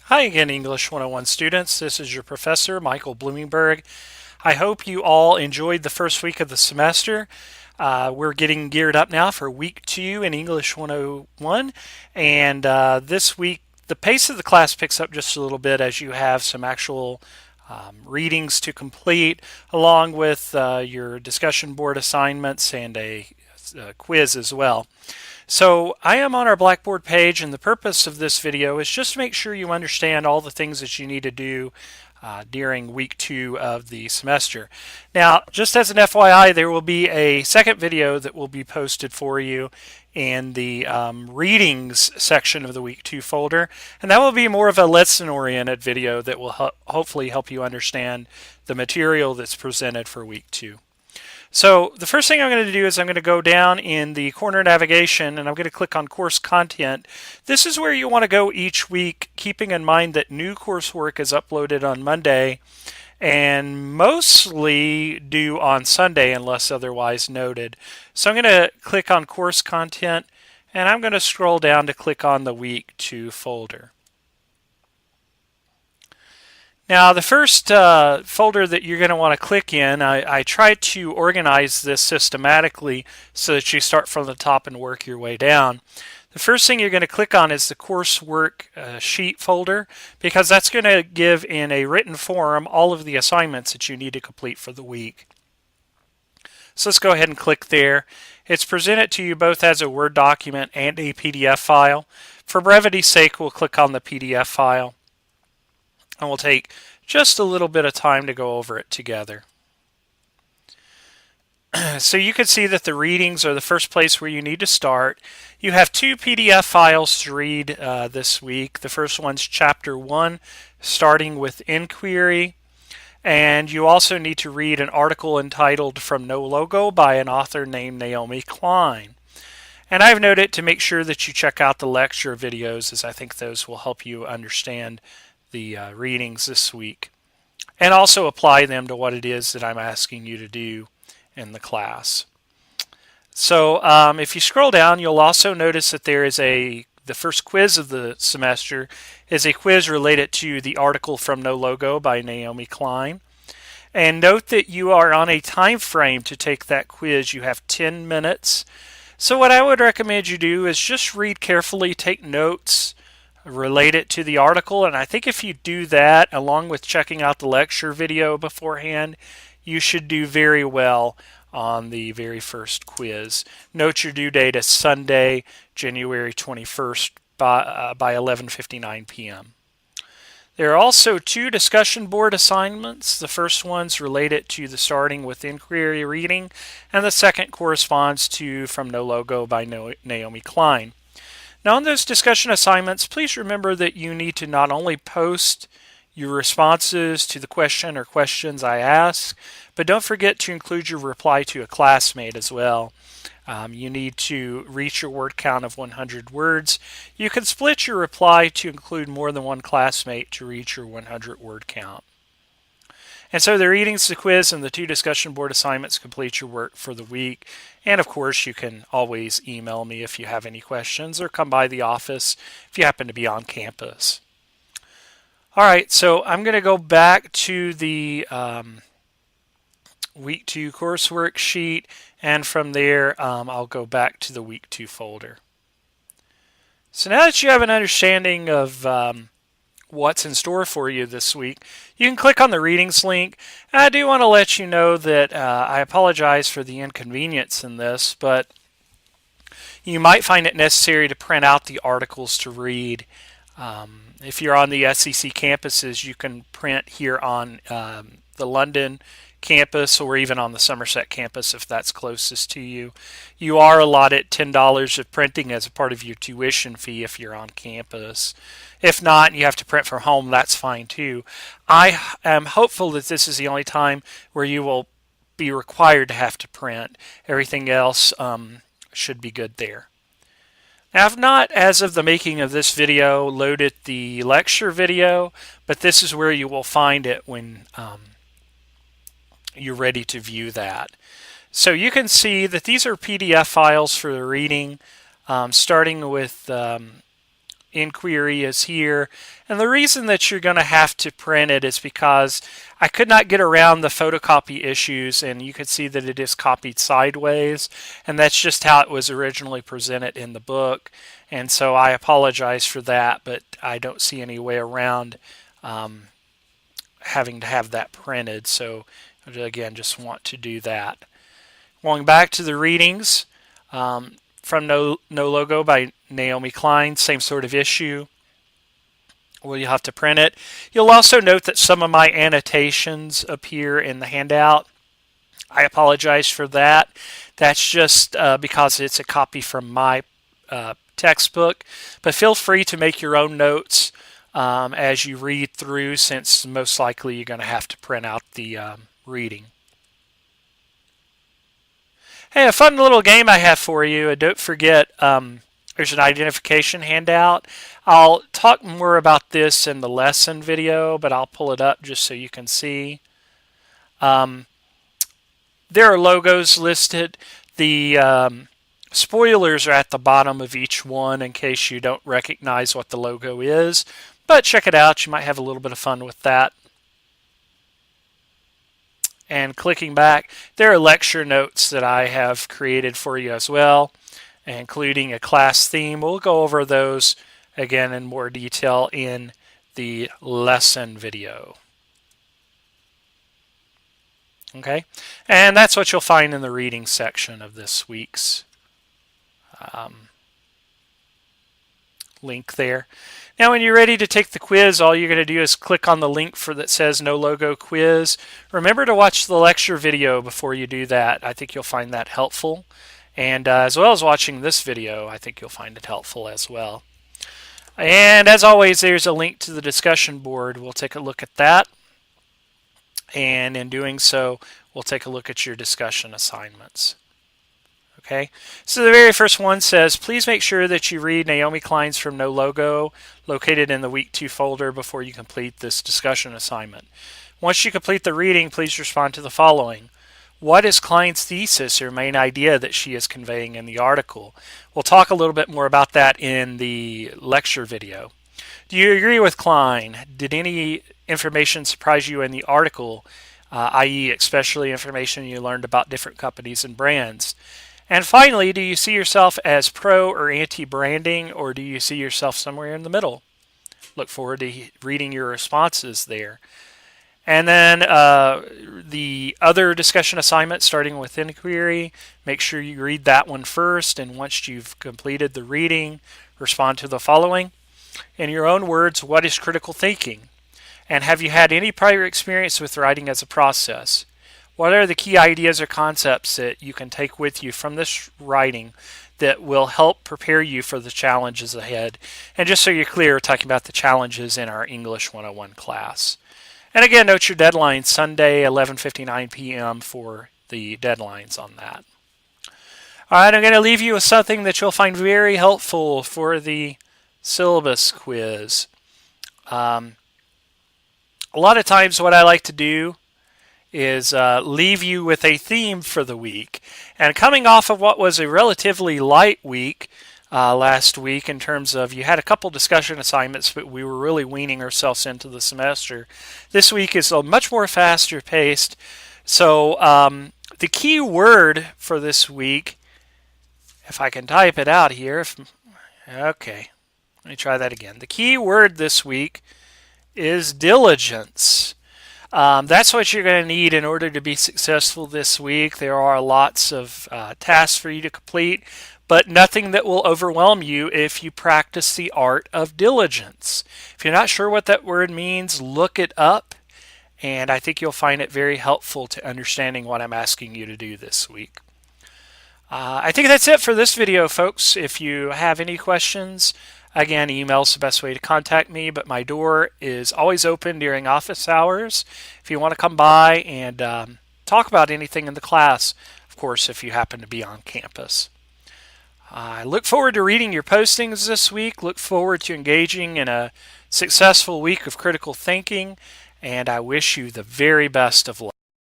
Hi again, English 101 students. This is your professor, Michael Bloomingberg. I hope you all enjoyed the first week of the semester. We're getting geared up now for week 2 in English 101. And this week, the pace of the class picks up just a little bit as you have some actual readings to complete, along with your discussion board assignments and a quiz as well. So I am on our Blackboard page, and the purpose of this video is just to make sure you understand all the things that you need to do during week 2 of the semester. Now, just as an FYI, there will be a second video that will be posted for you in the readings section of the week 2 folder, and that will be more of a lesson-oriented video that will hopefully help you understand the material that's presented for week 2. So the first thing I'm going to do is I'm going to go down in the corner navigation and I'm going to click on course content. This is where you want to go each week, keeping in mind that new coursework is uploaded on Monday and mostly due on Sunday unless otherwise noted. So I'm going to click on course content and I'm going to scroll down to click on the week 2 folder. Now, the first folder that you're going to want to click in, I tried to organize this systematically so that you start from the top and work your way down. The first thing you're going to click on is the Coursework Sheet folder, because that's going to give in a written form all of the assignments that you need to complete for the week. So let's go ahead and click there. It's presented to you both as a Word document and a PDF file. For brevity's sake, we'll click on the PDF file. And we'll take just a little bit of time to go over it together. So you can see that the readings are the first place where you need to start. You have 2 PDF files to read this week. The first one's Chapter 1, starting with inquiry. And you also need to read an article entitled From No Logo by an author named Naomi Klein. And I've noted to make sure that you check out the lecture videos, as I think those will help you understand the readings this week and also apply them to what it is that I'm asking you to do in the class. So if you scroll down, you'll also notice that there is the first quiz of the semester is a quiz related to the article From No Logo by Naomi Klein. And note that you are on a time frame to take that quiz. You have 10 minutes. So what I would recommend you do is just read carefully, take notes, relate it to the article, and I think if you do that along with checking out the lecture video beforehand, you should do very well on the very first quiz. Note your due date is Sunday, January 21st by 11:59 p.m. There are also 2 discussion board assignments. The first one's related to the starting with inquiry reading, and the second corresponds to From No Logo by Naomi Klein. Now, on those discussion assignments, please remember that you need to not only post your responses to the question or questions I ask, but don't forget to include your reply to a classmate as well. You need to reach your word count of 100 words. You can split your reply to include more than one classmate to reach your 100 word count. And so the readings, the quiz, and the 2 discussion board assignments complete your work for the week. And of course, you can always email me if you have any questions or come by the office if you happen to be on campus. All right, so I'm going to go back to the week 2 coursework sheet, and from there I'll go back to the week 2 folder. So now that you have an understanding of what's in store for you this week, you can click on the readings link. And I do want to let you know that I apologize for the inconvenience in this, but you might find it necessary to print out the articles to read. If you're on the SEC campuses, you can print here on the London campus or even on the Somerset campus if that's closest to you. You are allotted $10 of printing as a part of your tuition fee if you're on campus. If not, and you have to print from home, that's fine too. I am hopeful that this is the only time where you will be required to have to print. Everything else should be good there. Now, I've not, as of the making of this video, loaded the lecture video, but this is where you will find it when you're ready to view that. So you can see that these are PDF files for the reading, starting with inquiry is here. And the reason that you're going to have to print it is because I could not get around the photocopy issues, and you can see that it is copied sideways, and that's just how it was originally presented in the book. And so I apologize for that, but I don't see any way around having to have that printed. So again, just want to do that. Going back to the readings, from No Logo by Naomi Klein, same sort of issue. Well, you'll have to print it. You'll also note that some of my annotations appear in the handout. I apologize for that. That's just because it's a copy from my textbook. But feel free to make your own notes as you read through, since most likely you're going to have to print out the reading. Hey, a fun little game I have for you. Don't forget, there's an identification handout. I'll talk more about this in the lesson video, but I'll pull it up just so you can see. There are logos listed. The spoilers are at the bottom of each one in case you don't recognize what the logo is. But check it out. You might have a little bit of fun with that. And clicking back, there are lecture notes that I have created for you as well, including a class theme. We'll go over those again in more detail in the lesson video. Okay, and that's what you'll find in the reading section of this week's link there. Now when you're ready to take the quiz, all you're going to do is click on the link that says No Logo Quiz. Remember to watch the lecture video before you do that. I think you'll find that helpful. And as well as watching this video, I think you'll find it helpful as well. And as always, there's a link to the discussion board. We'll take a look at that. And in doing so, we'll take a look at your discussion assignments. Okay, so the very first one says, please make sure that you read Naomi Klein's From No Logo, located in the Week 2 folder, before you complete this discussion assignment. Once you complete the reading, please respond to the following. What is Klein's thesis or main idea that she is conveying in the article? We'll talk a little bit more about that in the lecture video. Do you agree with Klein? Did any information surprise you in the article, i.e. especially information you learned about different companies and brands? And finally, do you see yourself as pro or anti-branding, or do you see yourself somewhere in the middle? Look forward to reading your responses there. And then the other discussion assignment, starting with inquiry, make sure you read that one first, and once you've completed the reading, respond to the following. In your own words, what is critical thinking? And have you had any prior experience with writing as a process? What are the key ideas or concepts that you can take with you from this writing that will help prepare you for the challenges ahead? And just so you're clear, we're talking about the challenges in our English 101 class. And again, note your deadline, Sunday, 11:59 p.m. for the deadlines on that. All right, I'm going to leave you with something that you'll find very helpful for the syllabus quiz. A lot of times what I like to do is leave you with a theme for the week. And coming off of what was a relatively light week last week in terms of you had a couple discussion assignments, but we were really weaning ourselves into the semester. This week is a much more faster paced. So the key word for this week, if I can type it out here. Okay, let me try that again. The key word this week is diligence. That's what you're going to need in order to be successful this week. There are lots of tasks for you to complete, but nothing that will overwhelm you if you practice the art of diligence. If you're not sure what that word means, look it up, and I think you'll find it very helpful to understanding what I'm asking you to do this week. I think that's it for this video, folks. If you have any questions, again, email's the best way to contact me, but my door is always open during office hours if you want to come by and talk about anything in the class, of course, if you happen to be on campus. I look forward to reading your postings this week, look forward to engaging in a successful week of critical thinking, and I wish you the very best of luck.